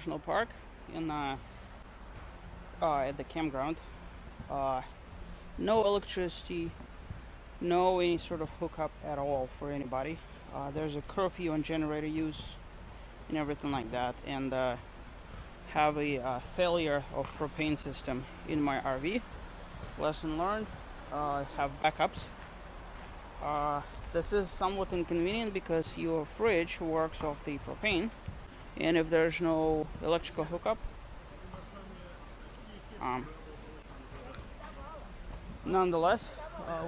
National Park in at the campground. No electricity, no any sort of hookup at all for anybody. There's a curfew on generator use and everything like that, and have a failure of propane system in my RV. Lesson learned, have backups. This is somewhat inconvenient because your fridge works off the propane, and if there's no electrical hookup, nonetheless,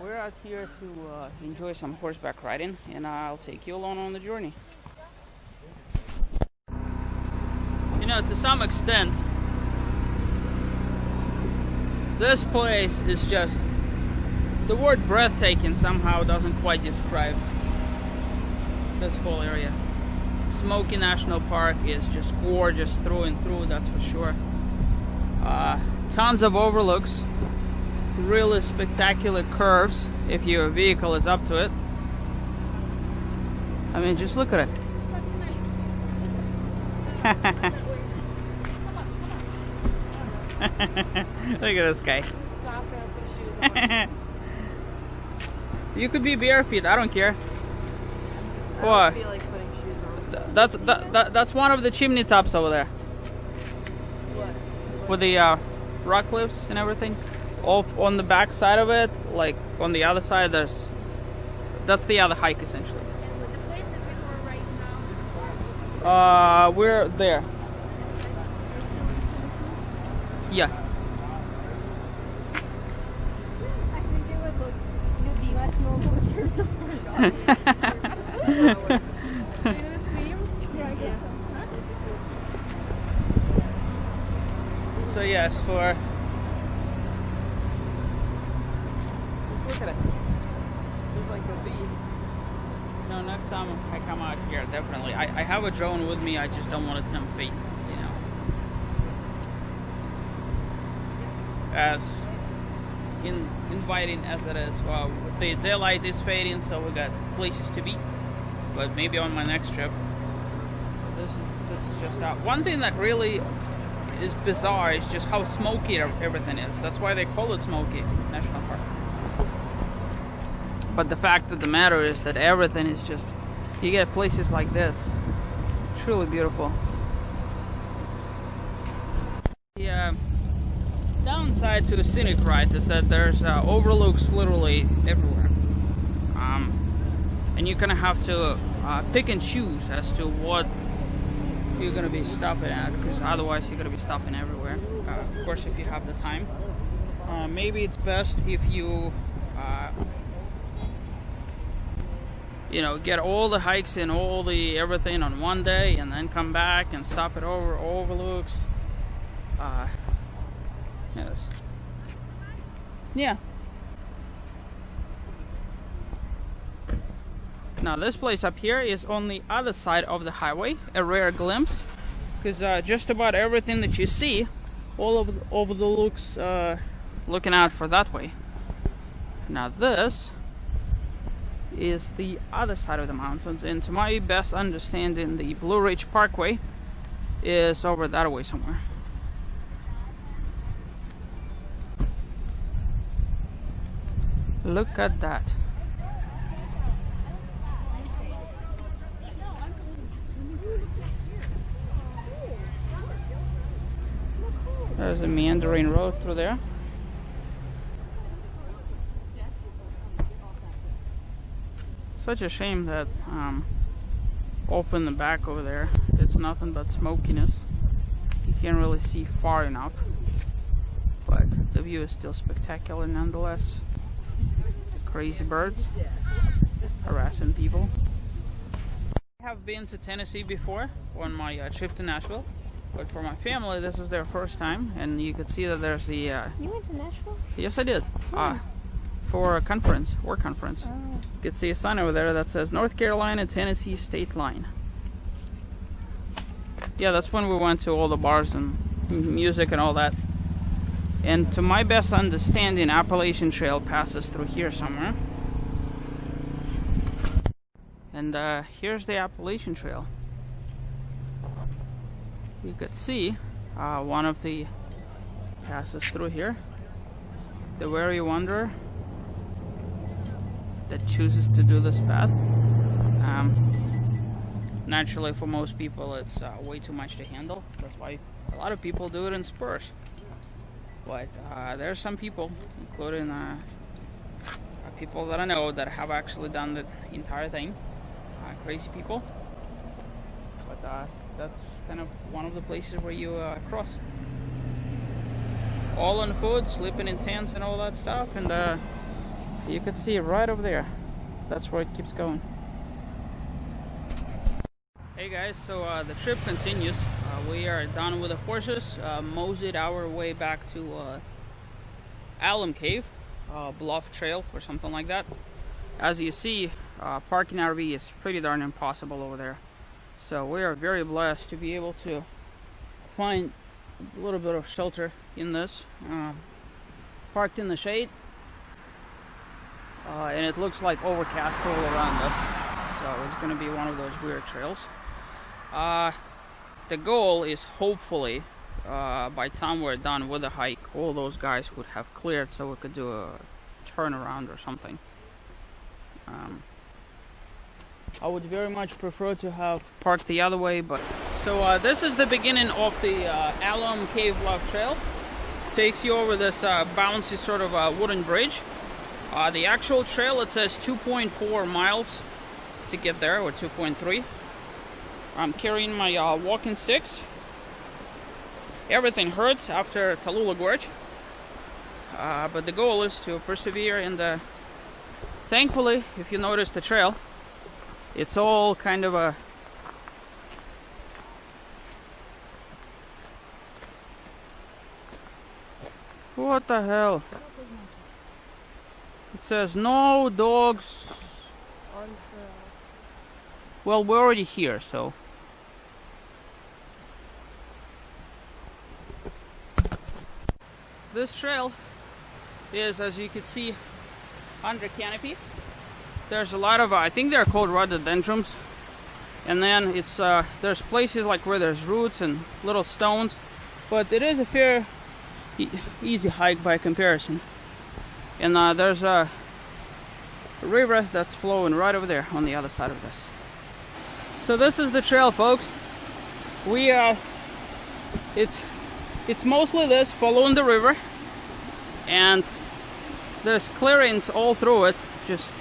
we're out here to enjoy some horseback riding, and I'll take you along on the journey. You know, to some extent, this place is just, the word breathtaking somehow doesn't quite describe this whole area. Smoky National Park is just gorgeous through and through, that's for sure. Tons of overlooks, really spectacular curves if your vehicle is up to it. I mean, just look at it. Look at this guy. You could be bare feet, I don't care. What? That's one of the chimney tops over there. What? With the rock cliffs and everything. Off on the back side of it, like on the other side, that's the other hike essentially. And with the place that we are right now? We're there. Yeah. I think it would be less normal if you're just Are you gonna swim? Yeah, I guess so. So yes, for just look at it. Just like a bee. No, next time I come out here, definitely. I have a drone with me. I just don't want to tempt fate, you know. As inviting as it is. Well, the daylight is fading, so we got places to be. But maybe on my next trip. This is just out. One thing that really is bizarre is just how smoky everything is. That's why they call it Smoky National Park. But the fact of the matter is that everything is just, you get places like this. Truly beautiful. The downside to the scenic ride is that there's overlooks literally everywhere. And you're gonna have to pick and choose as to what you're gonna be stopping at, because otherwise you're gonna be stopping everywhere. Of course, if you have the time. Maybe it's best if you you know, get all the hikes and all the everything on one day, and then come back and stop at overlooks. Yes. Yeah. Now this place up here is on the other side of the highway, a rare glimpse, because just about everything that you see, all of the overlooks looking out for that way. Now this is the other side of the mountains, and to my best understanding, the Blue Ridge Parkway is over that way somewhere. Look at that. There's a meandering road through there. Such a shame that off in the back over there it's nothing but smokiness. You can't really see far enough, but the view is still spectacular nonetheless. The crazy birds harassing people. I have been to Tennessee before on my trip to Nashville, but for my family this is their first time, and you could see that there's the You went to Nashville? Yes, I did. For a conference, work conference. Oh. You can see a sign over there that says North Carolina Tennessee State Line. Yeah, that's when we went to all the bars and music and all that. And to my best understanding, Appalachian Trail passes through here somewhere. And here's the Appalachian Trail. you could see one of the passes through here. The wary wanderer that chooses to do this path. Naturally, for most people, it's way too much to handle. That's why a lot of people do it in spurs. But there are some people, including people that I know, that have actually done the entire thing. Crazy people. But that's kind of one of the places where you cross. All on foot, sleeping in tents and all that stuff. And you could see right over there. That's where it keeps going. Hey guys, so the trip continues. We are done with the horses, moseyed our way back to Alum Cave, Bluff Trail or something like that. As you see, parking RV is pretty darn impossible over there. So we are very blessed to be able to find a little bit of shelter in this. Parked in the shade, and it looks like overcast all around us. So it's going to be one of those weird trails. The goal is hopefully by the time we're done with the hike, all those guys would have cleared so we could do a turnaround or something. I would very much prefer to have parked the other way, but so this is the beginning of the Alum Cave Bluff Trail. Takes you over this bouncy sort of wooden bridge. The actual trail, it says 2.4 miles to get there, or 2.3. I'm carrying my walking sticks. Everything hurts after Tallulah Gorge, but the goal is to persevere. And thankfully, if you notice the trail, it's all kind of a what the hell? It says no dogs On trail. Well, we're already here, so this trail is, as you can see, under canopy. There's a lot of, I think they're called rhododendrons. And then it's, there's places like where there's roots and little stones. But it is a fair, easy hike by comparison. And there's a river that's flowing right over there on the other side of this. So this is the trail, folks. We, it's mostly this, following the river, and there's clearings all through it, just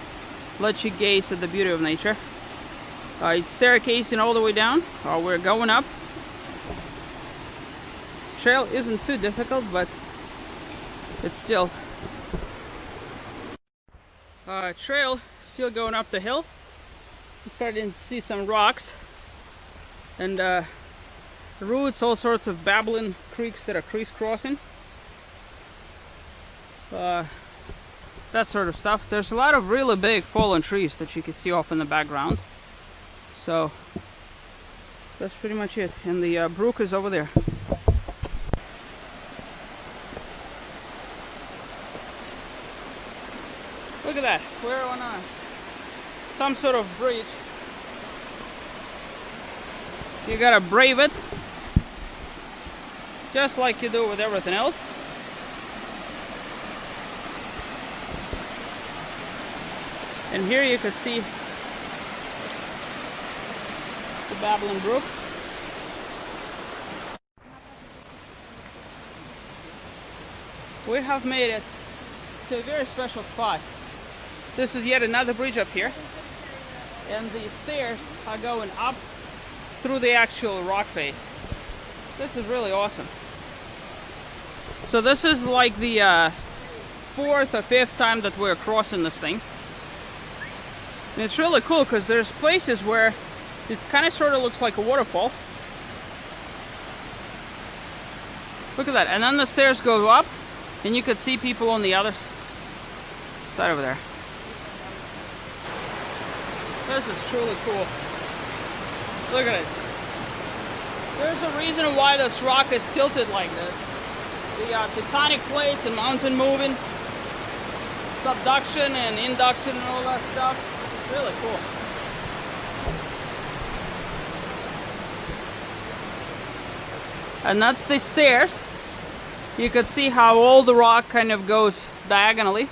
let you gaze at the beauty of nature. It's staircasing all the way down. We're going up. Trail isn't too difficult, but it's still trail still going up the hill. We're starting to see some rocks and roots, all sorts of babbling creeks that are crisscrossing. That sort of stuff. There's a lot of really big fallen trees that you can see off in the background. So that's pretty much it. And the brook is over there. Look at that. We're on some sort of bridge. You gotta brave it, just like you do with everything else. And here you can see the babbling brook. We have made it to a very special spot. This is yet another bridge up here, and the stairs are going up through the actual rock face. This is really awesome. So this is like the fourth or fifth time that we're crossing this thing. And it's really cool because there's places where it kind of sort of looks like a waterfall. Look at that. And then the stairs go up, and you could see people on the other side over there. This is truly cool. Look at it. There's a reason why this rock is tilted like this. The tectonic plates and mountain moving, subduction and induction and all that stuff. It's really cool. And that's the stairs. You could see how all the rock kind of goes diagonally.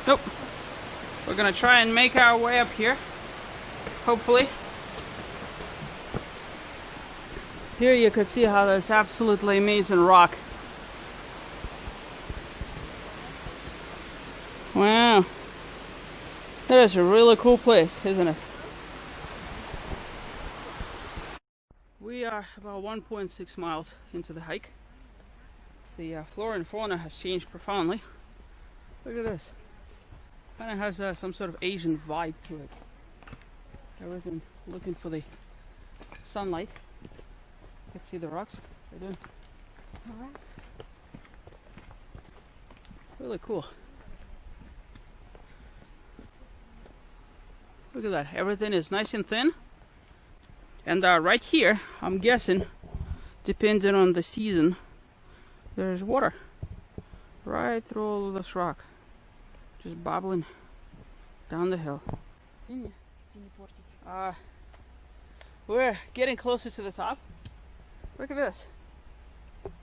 Nope. We're gonna try and make our way up here. Hopefully. Here you could see how there's absolutely amazing rock. Wow. That is a really cool place, isn't it? We are about 1.6 miles into the hike. The flora and fauna has changed profoundly. Look at this. Kind of has some sort of Asian vibe to it. Everything looking for the sunlight. You can see the rocks. They're doing really cool. Look at that. Everything is nice and thin. And right here, I'm guessing, depending on the season, there's water right through all of this rock, just bubbling down the hill. We're getting closer to the top. Look at this.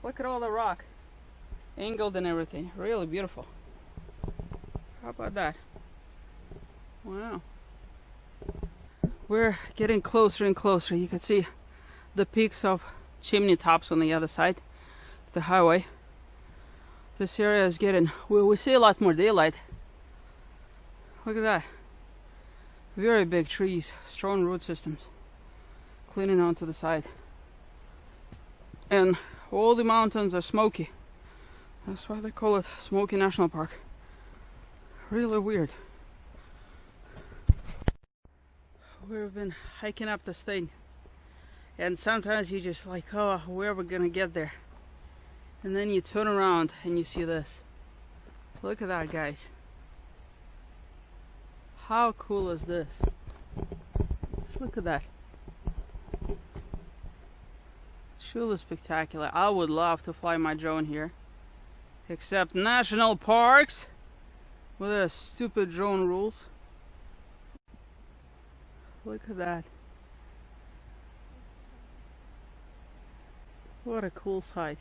Look at all the rock, angled and everything. Really beautiful. How about that? Wow. We're getting closer and closer. You can see the peaks of chimney tops on the other side of the highway. This area is getting, we see a lot more daylight. Look at that. Very big trees, strong root systems, cleaning onto the side. And all the mountains are smoky. That's why they call it Smoky National Park. Really weird. We've been hiking up this thing, and sometimes you just like, oh, where are we gonna get there? And then you turn around and you see this. Look at that, guys. How cool is this? Just look at that. Truly spectacular. I would love to fly my drone here, except national parks with their stupid drone rules. Look at that. What a cool sight.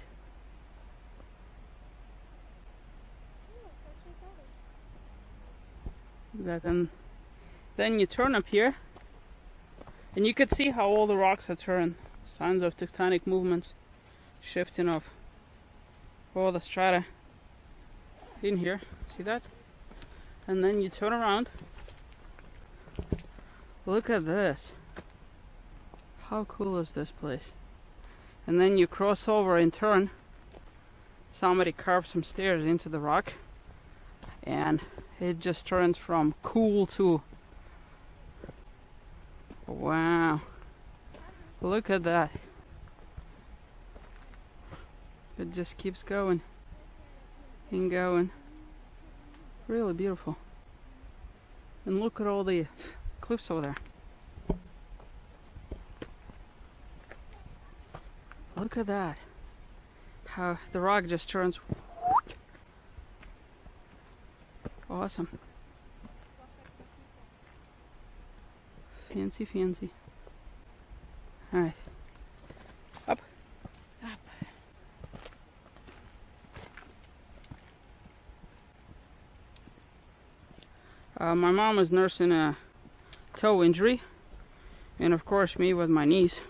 Look at that. And then you turn up here and you could see how all the rocks are turned. Signs of tectonic movements, shifting of all the strata in here. See that? And then you turn around. Look at this. How cool is this place? And then you cross over and turn. Somebody carved some stairs into the rock, and it just turns from cool to wow. Look at that. It just keeps going and going. Really beautiful. And look at all the cliffs over there. Look at that. How the rock just turns. Awesome. Fancy, fancy. Alright. Up. Up. My mom is nursing a toe injury, and of course me with my knees.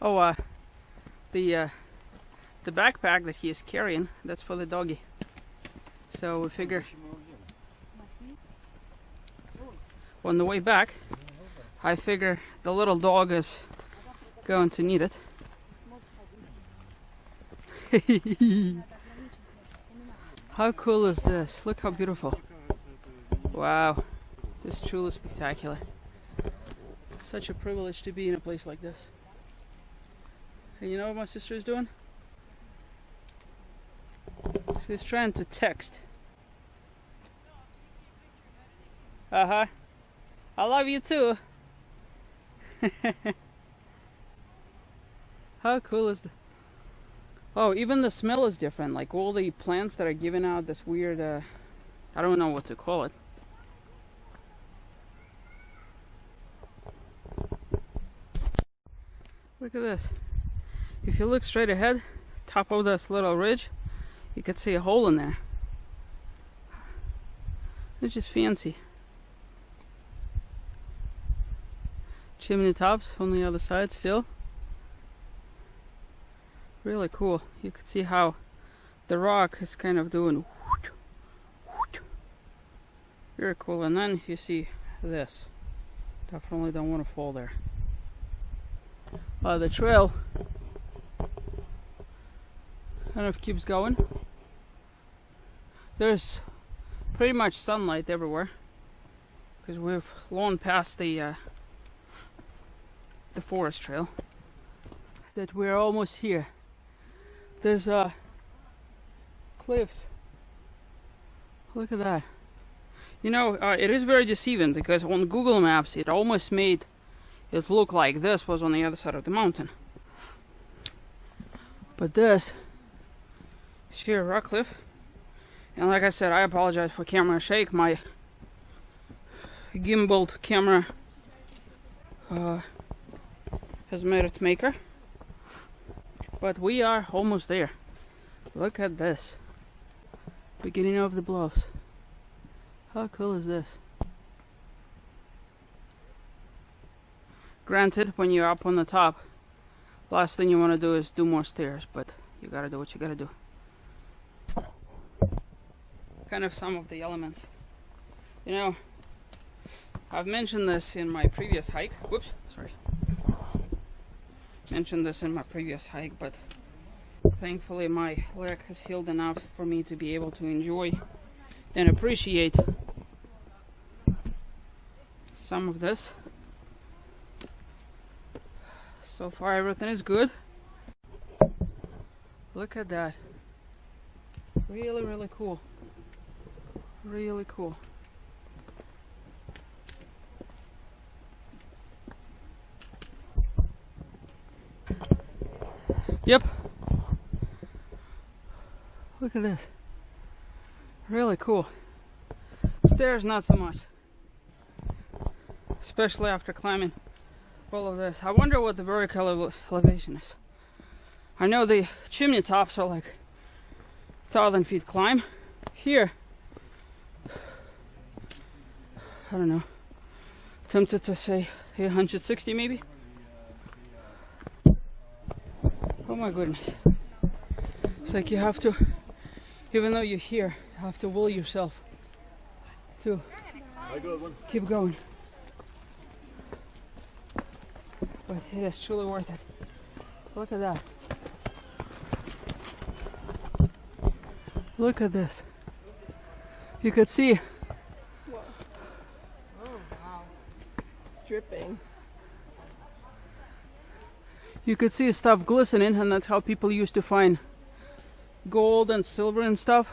Oh, the backpack that he is carrying, that's for the doggy. So we figure on the way back, I figure the little dog is going to need it. How cool is this? Look how beautiful. Wow, this is truly spectacular. Such a privilege to be in a place like this. And you know what my sister is doing? She's trying to text. Uh-huh. I love you too. How cool is that? Oh, even the smell is different. Like all the plants that are giving out this weird, I don't know what to call it. Look at this. If you look straight ahead, top of this little ridge, you could see a hole in there. It's just fancy. Chimney tops on the other side still. Really cool. You could see how the rock is kind of doing very cool. And then you see this. Definitely don't want to fall there. The trail kind of keeps going. There's pretty much sunlight everywhere because we've long past the forest trail. That we're almost here. There's cliffs. Look at that. You know, it is very deceiving because on Google Maps it almost made it look like this was on the other side of the mountain. But this is sheer rock cliff. And like I said, I apologize for camera shake. My gimbaled camera has made its maker. But we are almost there. Look at this. Beginning of the bluffs. How cool is this? Granted, when you're up on the top, last thing you want to do is do more stairs, but you gotta do what you gotta do. Kind of some of the elements. You know, I've mentioned this in my previous hike. Whoops, sorry. Mentioned this in my previous hike, but thankfully my leg has healed enough for me to be able to enjoy and appreciate some of this. So far everything is good. Look at that. Really, really cool. Really cool. Yep. Look at this. Really cool. Stairs not so much. Especially after climbing all of this. I wonder what the vertical elevation is. I know the chimney tops are like 1,000 feet climb. Here, I don't know. Tempted to say 160 maybe. Oh my goodness. It's like you have to, even though you're here, you have to will yourself to keep going. But it is truly worth it. Look at that. Look at this. You could see. Whoa. Oh wow. It's dripping. You could see stuff glistening, and that's how people used to find gold and silver and stuff.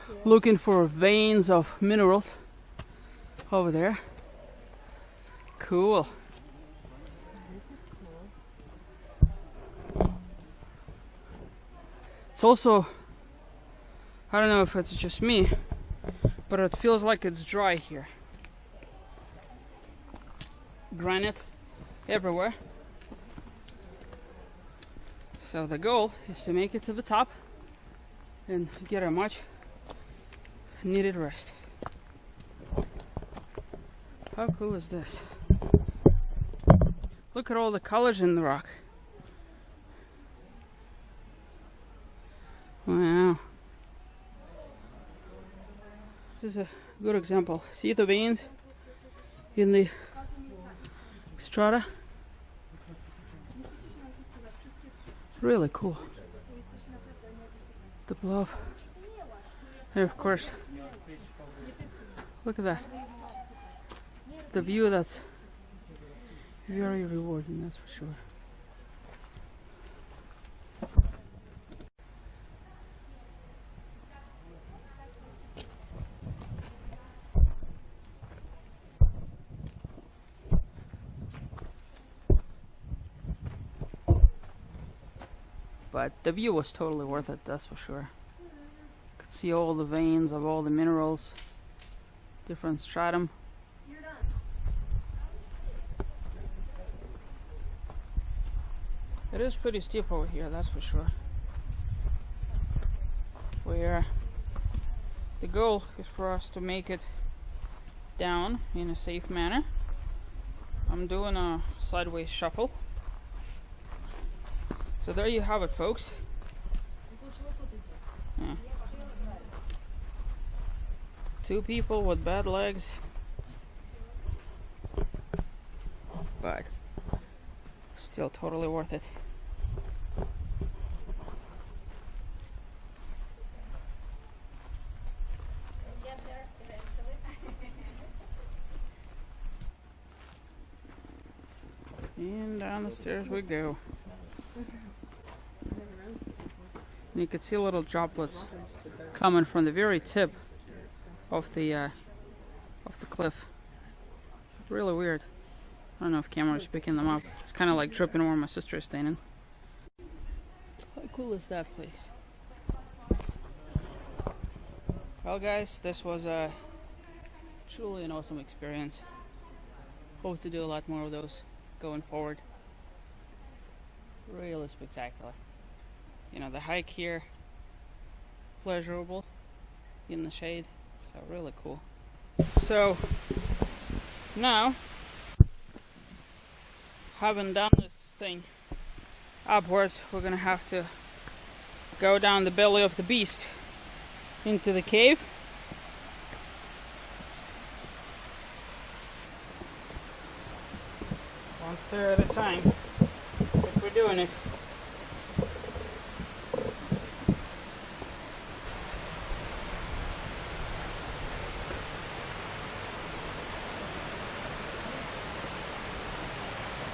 Yeah. Looking for veins of minerals over there. Cool. This is cool. It's also, I don't know if it's just me, but it feels like it's dry here. Granite everywhere. So the goal is to make it to the top and get a much needed rest. How cool is this? Look at all the colors in the rock. Wow. This is a good example. See the veins in the strata? Really cool. The bluff. And of course, look at that. The view, that's very rewarding, that's for sure. But the view was totally worth it, that's for sure. Could see all the veins of all the minerals, different stratum. You're done. It is pretty steep over here, that's for sure. Where the goal is for us to make it down in a safe manner. I'm doing a sideways shuffle. So there you have it, folks. Yeah. 2 people with bad legs, but still totally worth it. Get there eventually. And down the stairs we go. And you can see little droplets coming from the very tip of the cliff. Really weird. I don't know if camera's picking them up. It's kind of like dripping where my sister is standing. How cool is that place? Well, guys, this was truly an awesome experience. Hope to do a lot more of those going forward. Really spectacular. You know, the hike here, pleasurable in the shade, so really cool. So now, having done this thing upwards, we're gonna have to go down the belly of the beast into the cave. One stair at a time, but we're doing it.